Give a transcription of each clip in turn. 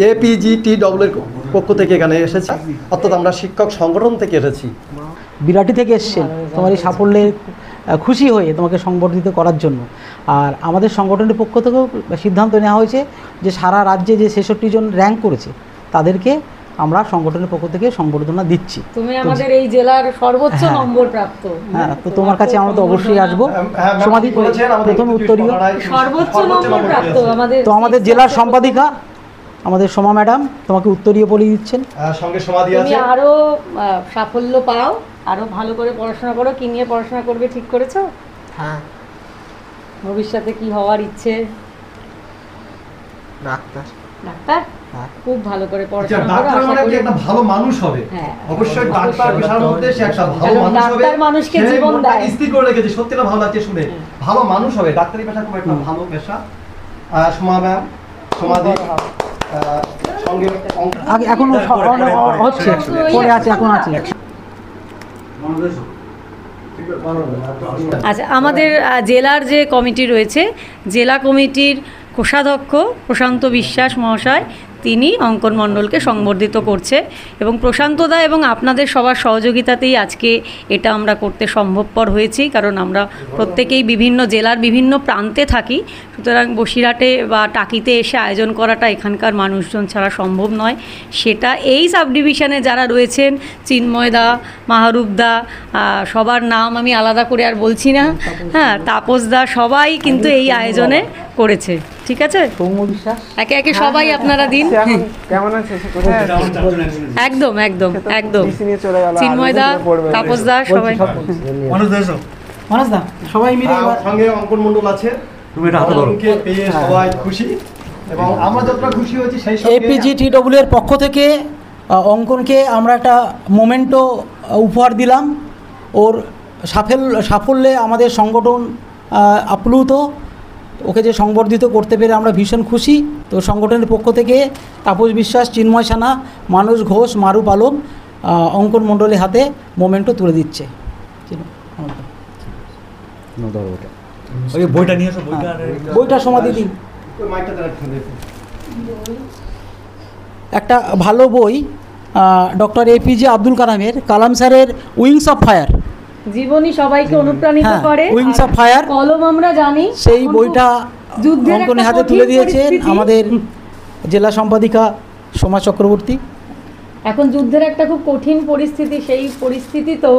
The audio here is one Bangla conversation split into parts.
APGTW এর পক্ষ থেকে এখানে এসেছি, অর্থাৎ আমরা শিক্ষক সংগঠন থেকে এসেছি। বিরাটি থেকে এসছেন তোমার এই সাফল্যে খুশি হয়ে তোমাকে সংবর্ধিত করার জন্য। আর আমাদের সংগঠনের পক্ষ থেকেও সিদ্ধান্ত নেওয়া হয়েছে যে সারা রাজ্যে যে 66 জন র্যাঙ্ক করেছে তাদেরকে আমরা সংগঠনের পক্ষ থেকে সংবর্ধনা দিচ্ছি। তুমি আমাদের এই জেলার সর্বোচ্চ নম্বর প্রাপ্ত। হ্যাঁ, তো তোমার কাছে আমরা তো অবশ্যই আসবো। সমাধি প্রথম উত্তরীয় সর্বোচ্চ নম্বর প্রাপ্ত তো আমাদের জেলার সম্পাদিকা আমাদের সোমা ম্যাডাম তোমাকে উত্তরীয় বলে দিচ্ছেন। সঙ্গে সমাধি আছে। তুমি আরো সাফল্য পাও, আরো ভালো করে পড়াশোনা করো। কি নিয়ে পড়াশোনা করবে ঠিক করেছো? হ্যাঁ, ভবিষ্যতে কি হওয়ার ইচ্ছে? ডাক্তার। ডাক্তার? হ্যাঁ। খুব ভালো করে পড়াশোনা করো। ডাক্তার মানে কি একটা ভালো মানুষ হবে। অবশ্যই ডাক্তার পেশার মধ্যে সে একটা ভালো মানুষ হবে। ডাক্তার মানুষকে জীবন দেয়। স্থির করে রেখেছে, সত্যিটা ভালো লাগছে শুনে। ভালো মানুষ হবে, ডাক্তারি পেশা খুব একটা ভালো পেশা। সোমা ম্যাম, সমাধি সঙ্গে এখন হচ্ছে পরে আছে, এখন আছে। আচ্ছা, আমাদের জেলার যে কমিটি রয়েছে, জেলা কমিটির কোষাধ্যক্ষ প্রশান্ত বিশ্বাস মহাশয় তিনি অঙ্কন মণ্ডলকে সংবর্ধিত করছে এবং প্রশান্তদা এবং আপনাদের সবার সহযোগিতাতেই আজকে এটা আমরা করতে সম্ভবপর হয়েছি, কারণ আমরা প্রত্যেকেই বিভিন্ন জেলার বিভিন্ন প্রান্তে থাকি। সুতরাং বসিরহাটে বা টাকিতে এসে আয়োজন করাটা এখানকার মানুষজন ছাড়া সম্ভব নয়। সেটা এই সাব ডিভিশনে যারা রয়েছেন, চিন্ময়দা, মাহরুবদা, সবার নাম আমি আলাদা করে আর বলছি না, হ্যাঁ, তাপসদা, সবাই কিন্তু এই আয়োজনে করেছে। ঠিক আছে, একে একে সবাই আপনারা দিন। কেমন আছে? একদম একদম একদম চিন্ময়দা, তাপসদা, সবাই মানুষদা সবাই মিলে সঙ্গে অঙ্কন মণ্ডল আছে। তুমি এটা হাতে ধরো। সবাই খুশি এবং আমরা যতটা খুশি হয়েছি সেই সঙ্গে APGTW এর পক্ষ থেকে অঙ্কনকে আমরা একটা মোমেন্টো উপহার দিলাম। ওর সাফল্যে আমাদের সংগঠন আপ্লুত। ওকে যে সংবর্ধিত করতে পেরে আমরা ভীষণ খুশি। তো সংগঠনের পক্ষ থেকে তাপস বিশ্বাস, চিন্ময় সানা, মানস ঘোষ, মারুপ আলম অঙ্কন মণ্ডলের হাতে মোমেন্টো তুলে দিচ্ছে। বইটা সমাধি দিন। একটা ভালো বই ডক্টর APJ আব্দুল কালামের, কালাম স্যারের উইংস অফ ফায়ার, জীবনী সবাইকে অনুপ্রাণিত করে। উইংস অফ ফায়ার কলম আমরা জানি, সেই বইটা অঙ্কনের হাতে তুলে দিয়েছেন আমাদের জেলা সম্পাদিকা সোমা চক্রবর্তী। এখন যুদ্ধের একটা খুব কঠিন পরিস্থিতি, সেই পরিস্থিতি তো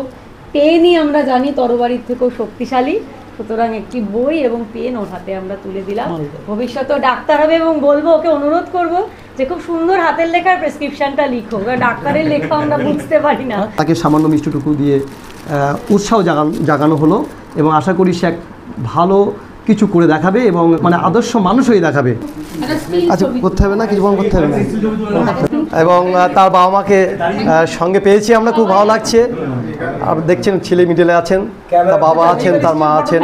পেনই আমরা জানি তরবারির থেকেও শক্তিশালী। সুতরাং একটি বই এবং পেন ওর হাতে আমরা তুলে দিলাম। ভবিষ্যতেও ডাক্তার হবে এবং বলবো, ওকে অনুরোধ করব যে খুব সুন্দর হাতের লেখার প্রেসক্রিপশনটা লিখো, ডাক্তারের লেখা আমরা বুঝতে পারি না। তাকে সামান্য মিষ্টিটুকু দিয়ে উৎসাহ জাগানো হলো এবং আশা করি সে এক ভালো কিছু করে দেখাবে এবং মানে আদর্শ মানুষ হয়ে দেখাবে। আচ্ছা, করতে হবে না, কিছু করতে হবে না। এবং তার বাবা মাকে সঙ্গে পেয়েছি আমরা, খুব ভালো লাগছে। আর দেখছেন ছেলে মিডলে আছেন, তার বাবা আছেন, তার মা আছেন।